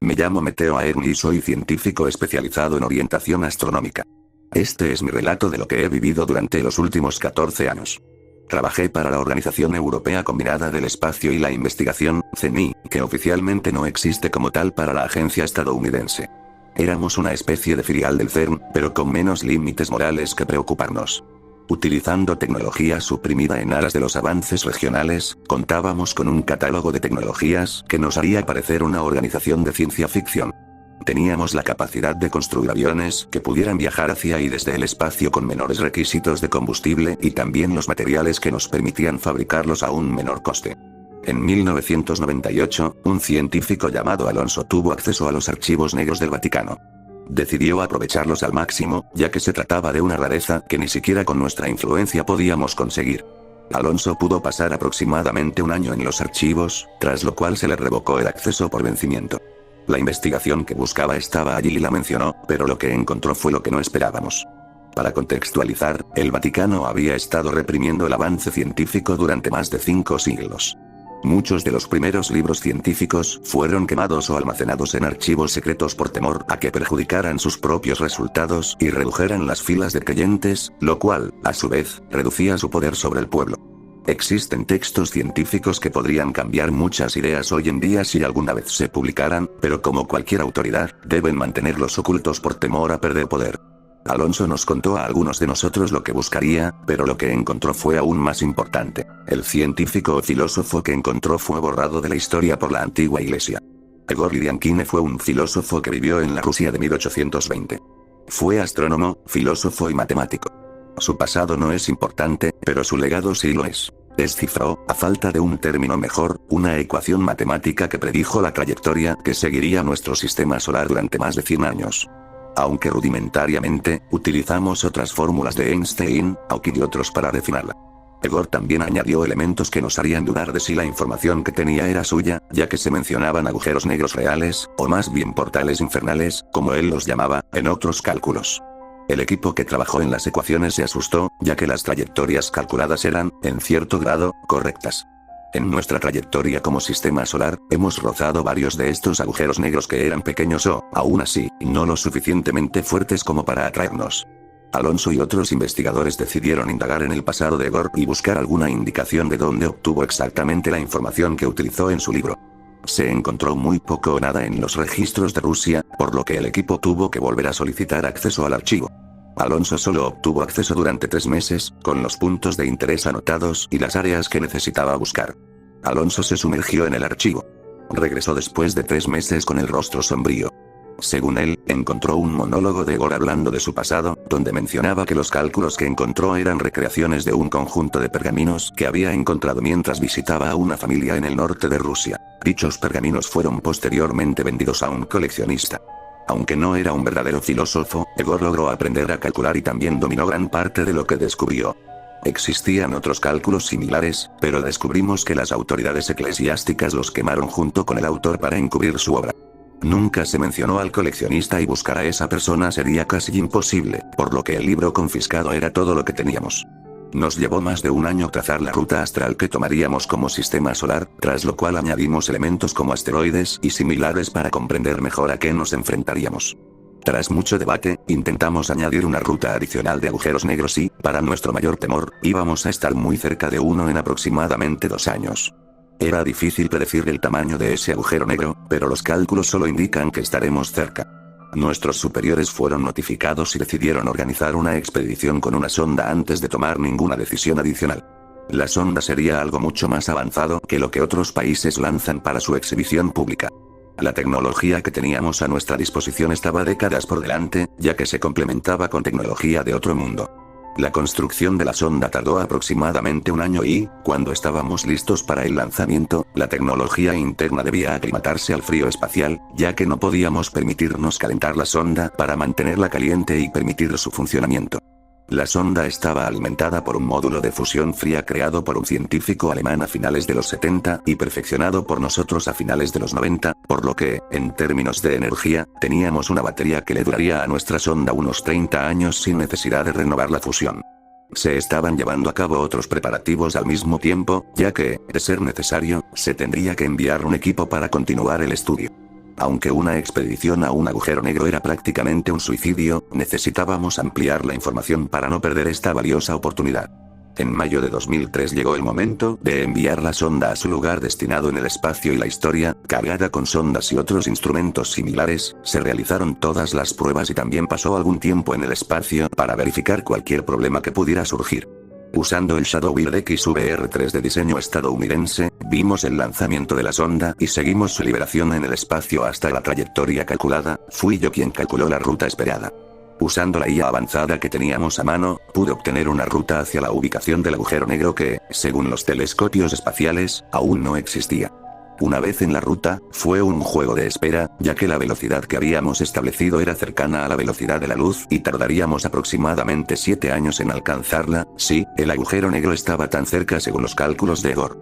Me llamo Meteo Aerni y soy científico especializado en orientación astronómica. Este es mi relato de lo que he vivido durante los últimos 14 años. Trabajé para la Organización Europea Combinada del Espacio y la Investigación, CENI, que oficialmente no existe como tal para la agencia estadounidense. Éramos una especie de filial del CERN, pero con menos límites morales que preocuparnos. Utilizando tecnología suprimida en aras de los avances regionales, contábamos con un catálogo de tecnologías que nos haría parecer una organización de ciencia ficción. Teníamos la capacidad de construir aviones que pudieran viajar hacia y desde el espacio con menores requisitos de combustible y también los materiales que nos permitían fabricarlos a un menor coste. En 1998, un científico llamado Alonso tuvo acceso a los archivos negros del Vaticano. Decidió aprovecharlos al máximo, ya que se trataba de una rareza que ni siquiera con nuestra influencia podíamos conseguir. Alonso pudo pasar aproximadamente un año en los archivos, tras lo cual se le revocó el acceso por vencimiento. La investigación que buscaba estaba allí y la mencionó, pero lo que encontró fue lo que no esperábamos. Para contextualizar, el Vaticano había estado reprimiendo el avance científico durante más de 5 siglos. Muchos de los primeros libros científicos fueron quemados o almacenados en archivos secretos por temor a que perjudicaran sus propios resultados y redujeran las filas de creyentes, lo cual, a su vez, reducía su poder sobre el pueblo. Existen textos científicos que podrían cambiar muchas ideas hoy en día si alguna vez se publicaran, pero como cualquier autoridad, deben mantenerlos ocultos por temor a perder poder. Alonso nos contó a algunos de nosotros lo que buscaría, pero lo que encontró fue aún más importante. El científico o filósofo que encontró fue borrado de la historia por la antigua iglesia. Egor Lidiankine fue un filósofo que vivió en la Rusia de 1820. Fue astrónomo, filósofo y matemático. Su pasado no es importante, pero su legado sí lo es. Descifró, a falta de un término mejor, una ecuación matemática que predijo la trayectoria que seguiría nuestro sistema solar durante más de 100 años. Aunque rudimentariamente, utilizamos otras fórmulas de Einstein, Hawking y otros para refinarla. Egor también añadió elementos que nos harían dudar de si la información que tenía era suya, ya que se mencionaban agujeros negros reales, o más bien portales infernales, como él los llamaba, en otros cálculos. El equipo que trabajó en las ecuaciones se asustó, ya que las trayectorias calculadas eran, en cierto grado, correctas. En nuestra trayectoria como sistema solar, hemos rozado varios de estos agujeros negros que eran pequeños o, aún así, no lo suficientemente fuertes como para atraernos. Alonso y otros investigadores decidieron indagar en el pasado de Egor y buscar alguna indicación de dónde obtuvo exactamente la información que utilizó en su libro. Se encontró muy poco o nada en los registros de Rusia, por lo que el equipo tuvo que volver a solicitar acceso al archivo. Alonso solo obtuvo acceso durante 3 meses, con los puntos de interés anotados y las áreas que necesitaba buscar. Alonso se sumergió en el archivo. Regresó después de 3 meses con el rostro sombrío. Según él, encontró un monólogo de Egor hablando de su pasado, donde mencionaba que los cálculos que encontró eran recreaciones de un conjunto de pergaminos que había encontrado mientras visitaba a una familia en el norte de Rusia. Dichos pergaminos fueron posteriormente vendidos a un coleccionista. Aunque no era un verdadero filósofo, Egor logró aprender a calcular y también dominó gran parte de lo que descubrió. Existían otros cálculos similares, pero descubrimos que las autoridades eclesiásticas los quemaron junto con el autor para encubrir su obra. Nunca se mencionó al coleccionista y buscar a esa persona sería casi imposible, por lo que el libro confiscado era todo lo que teníamos. Nos llevó más de un año trazar la ruta astral que tomaríamos como sistema solar, tras lo cual añadimos elementos como asteroides y similares para comprender mejor a qué nos enfrentaríamos. Tras mucho debate, intentamos añadir una ruta adicional de agujeros negros y, para nuestro mayor temor, íbamos a estar muy cerca de uno en aproximadamente 2 años. Era difícil predecir el tamaño de ese agujero negro, pero los cálculos solo indican que estaremos cerca. Nuestros superiores fueron notificados y decidieron organizar una expedición con una sonda antes de tomar ninguna decisión adicional. La sonda sería algo mucho más avanzado que lo que otros países lanzan para su exhibición pública. La tecnología que teníamos a nuestra disposición estaba décadas por delante, ya que se complementaba con tecnología de otro mundo. La construcción de la sonda tardó aproximadamente un año y, cuando estábamos listos para el lanzamiento, la tecnología interna debía aclimatarse al frío espacial, ya que no podíamos permitirnos calentar la sonda para mantenerla caliente y permitir su funcionamiento. La sonda estaba alimentada por un módulo de fusión fría creado por un científico alemán a finales de los 70 y perfeccionado por nosotros a finales de los 90, por lo que, en términos de energía, teníamos una batería que le duraría a nuestra sonda unos 30 años sin necesidad de renovar la fusión. Se estaban llevando a cabo otros preparativos al mismo tiempo, ya que, de ser necesario, se tendría que enviar un equipo para continuar el estudio. Aunque una expedición a un agujero negro era prácticamente un suicidio, necesitábamos ampliar la información para no perder esta valiosa oportunidad. En mayo de 2003 llegó el momento de enviar la sonda a su lugar destinado en el espacio y la historia, cargada con sondas y otros instrumentos similares, se realizaron todas las pruebas y también pasó algún tiempo en el espacio para verificar cualquier problema que pudiera surgir. Usando el Shadowbird XVR-3 de diseño estadounidense, vimos el lanzamiento de la sonda y seguimos su liberación en el espacio hasta la trayectoria calculada. Fui yo quien calculó la ruta esperada. Usando la IA avanzada que teníamos a mano, pude obtener una ruta hacia la ubicación del agujero negro que, según los telescopios espaciales, aún no existía. Una vez en la ruta, fue un juego de espera, ya que la velocidad que habíamos establecido era cercana a la velocidad de la luz y tardaríamos aproximadamente 7 años en alcanzarla. Sí, el agujero negro estaba tan cerca según los cálculos de Gore.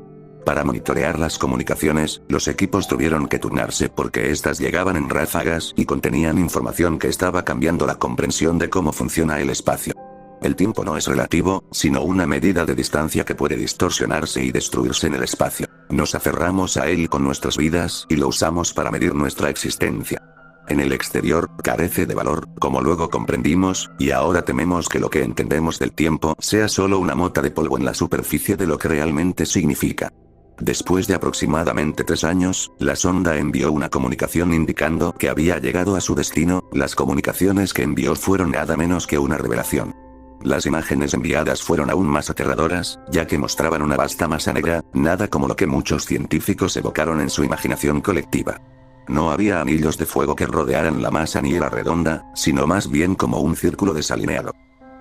Para monitorear las comunicaciones, los equipos tuvieron que turnarse porque estas llegaban en ráfagas y contenían información que estaba cambiando la comprensión de cómo funciona el espacio. El tiempo no es relativo, sino una medida de distancia que puede distorsionarse y destruirse en el espacio. Nos aferramos a él con nuestras vidas y lo usamos para medir nuestra existencia. En el exterior, carece de valor, como luego comprendimos, y ahora tememos que lo que entendemos del tiempo sea solo una mota de polvo en la superficie de lo que realmente significa. Después de aproximadamente 3 años, la sonda envió una comunicación indicando que había llegado a su destino. Las comunicaciones que envió fueron nada menos que una revelación. Las imágenes enviadas fueron aún más aterradoras, ya que mostraban una vasta masa negra, nada como lo que muchos científicos evocaron en su imaginación colectiva. No había anillos de fuego que rodearan la masa ni era redonda, sino más bien como un círculo desalineado.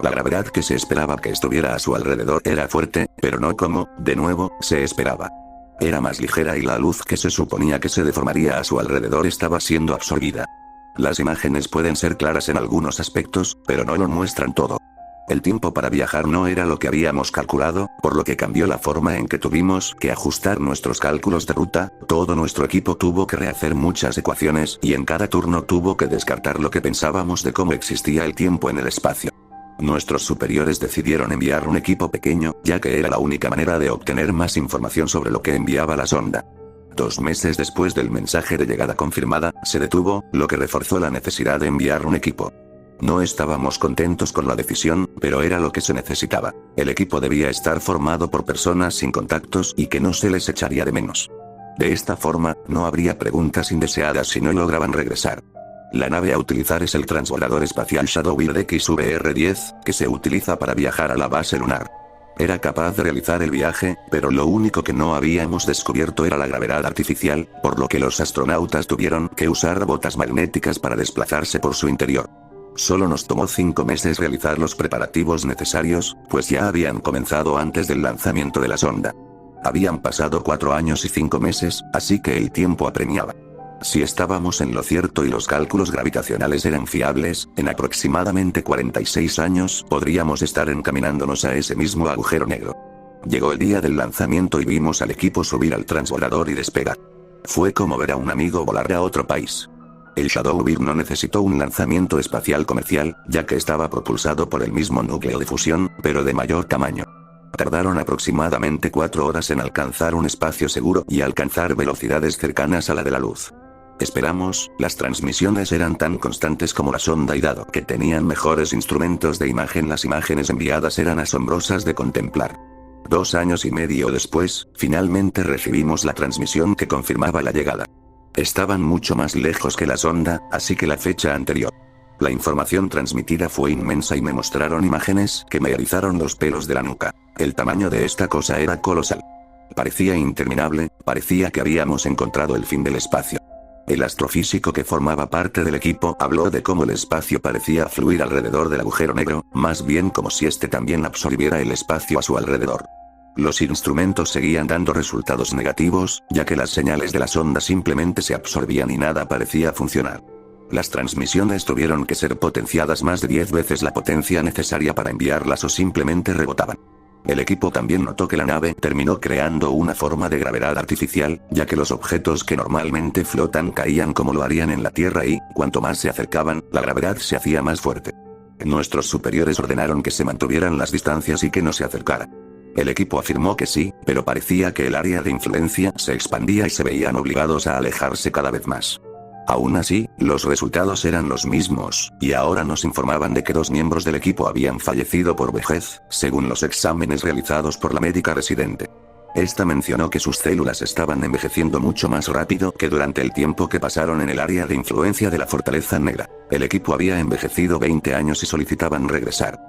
La gravedad que se esperaba que estuviera a su alrededor era fuerte, pero no como, de nuevo, se esperaba. Era más ligera y la luz que se suponía que se deformaría a su alrededor estaba siendo absorbida. Las imágenes pueden ser claras en algunos aspectos, pero no lo muestran todo. El tiempo para viajar no era lo que habíamos calculado, por lo que cambió la forma en que tuvimos que ajustar nuestros cálculos de ruta. Todo nuestro equipo tuvo que rehacer muchas ecuaciones y en cada turno tuvo que descartar lo que pensábamos de cómo existía el tiempo en el espacio. Nuestros superiores decidieron enviar un equipo pequeño, ya que era la única manera de obtener más información sobre lo que enviaba la sonda. 2 meses después del mensaje de llegada confirmada, se detuvo, lo que reforzó la necesidad de enviar un equipo. No estábamos contentos con la decisión, pero era lo que se necesitaba. El equipo debía estar formado por personas sin contactos y que no se les echaría de menos. De esta forma, no habría preguntas indeseadas si no lograban regresar. La nave a utilizar es el transbordador espacial Shadowbird XVR-10, que se utiliza para viajar a la base lunar. Era capaz de realizar el viaje, pero lo único que no habíamos descubierto era la gravedad artificial, por lo que los astronautas tuvieron que usar botas magnéticas para desplazarse por su interior. Solo nos tomó 5 meses realizar los preparativos necesarios, pues ya habían comenzado antes del lanzamiento de la sonda. Habían pasado 4 años y 5 meses, así que el tiempo apremiaba. Si estábamos en lo cierto y los cálculos gravitacionales eran fiables, en aproximadamente 46 años podríamos estar encaminándonos a ese mismo agujero negro. Llegó el día del lanzamiento y vimos al equipo subir al transbordador y despegar. Fue como ver a un amigo volar a otro país. El Shadowbird no necesitó un lanzamiento espacial comercial, ya que estaba propulsado por el mismo núcleo de fusión, pero de mayor tamaño. Tardaron aproximadamente 4 horas en alcanzar un espacio seguro y alcanzar velocidades cercanas a la de la luz. Esperamos, las transmisiones eran tan constantes como la sonda y dado que tenían mejores instrumentos de imagen, las imágenes enviadas eran asombrosas de contemplar. 2 años y medio después, finalmente recibimos la transmisión que confirmaba la llegada. Estaban mucho más lejos que la sonda, así que la fecha anterior. La información transmitida fue inmensa y me mostraron imágenes que me erizaron los pelos de la nuca. El tamaño de esta cosa era colosal. Parecía interminable, parecía que habíamos encontrado el fin del espacio. El astrofísico que formaba parte del equipo habló de cómo el espacio parecía fluir alrededor del agujero negro, más bien como si este también absorbiera el espacio a su alrededor. Los instrumentos seguían dando resultados negativos, ya que las señales de la sonda simplemente se absorbían y nada parecía funcionar. Las transmisiones tuvieron que ser potenciadas más de 10 veces la potencia necesaria para enviarlas o simplemente rebotaban. El equipo también notó que la nave terminó creando una forma de gravedad artificial, ya que los objetos que normalmente flotan caían como lo harían en la Tierra y, cuanto más se acercaban, la gravedad se hacía más fuerte. Nuestros superiores ordenaron que se mantuvieran las distancias y que no se acercara. El equipo afirmó que sí, pero parecía que el área de influencia se expandía y se veían obligados a alejarse cada vez más. Aún así, los resultados eran los mismos, y ahora nos informaban de que 2 miembros del equipo habían fallecido por vejez, según los exámenes realizados por la médica residente. Esta mencionó que sus células estaban envejeciendo mucho más rápido que durante el tiempo que pasaron en el área de influencia de la Fortaleza Negra. El equipo había envejecido 20 años y solicitaban regresar.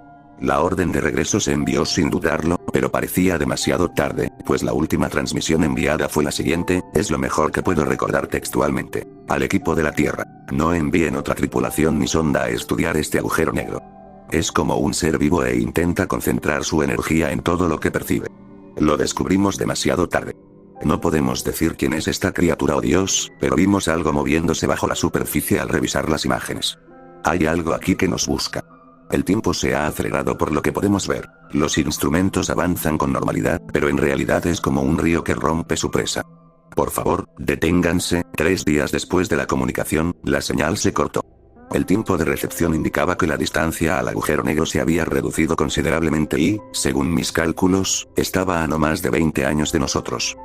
La orden de regreso se envió sin dudarlo, pero parecía demasiado tarde, pues la última transmisión enviada fue la siguiente: es lo mejor que puedo recordar textualmente. Al equipo de la Tierra, no envíen otra tripulación ni sonda a estudiar este agujero negro. Es como un ser vivo e intenta concentrar su energía en todo lo que percibe. Lo descubrimos demasiado tarde. No podemos decir quién es esta criatura o Dios, pero vimos algo moviéndose bajo la superficie al revisar las imágenes. Hay algo aquí que nos busca. El tiempo se ha acelerado por lo que podemos ver. Los instrumentos avanzan con normalidad, pero en realidad es como un río que rompe su presa. Por favor, deténganse. 3 días después de la comunicación, la señal se cortó. El tiempo de recepción indicaba que la distancia al agujero negro se había reducido considerablemente y, según mis cálculos, estaba a no más de 20 años de nosotros.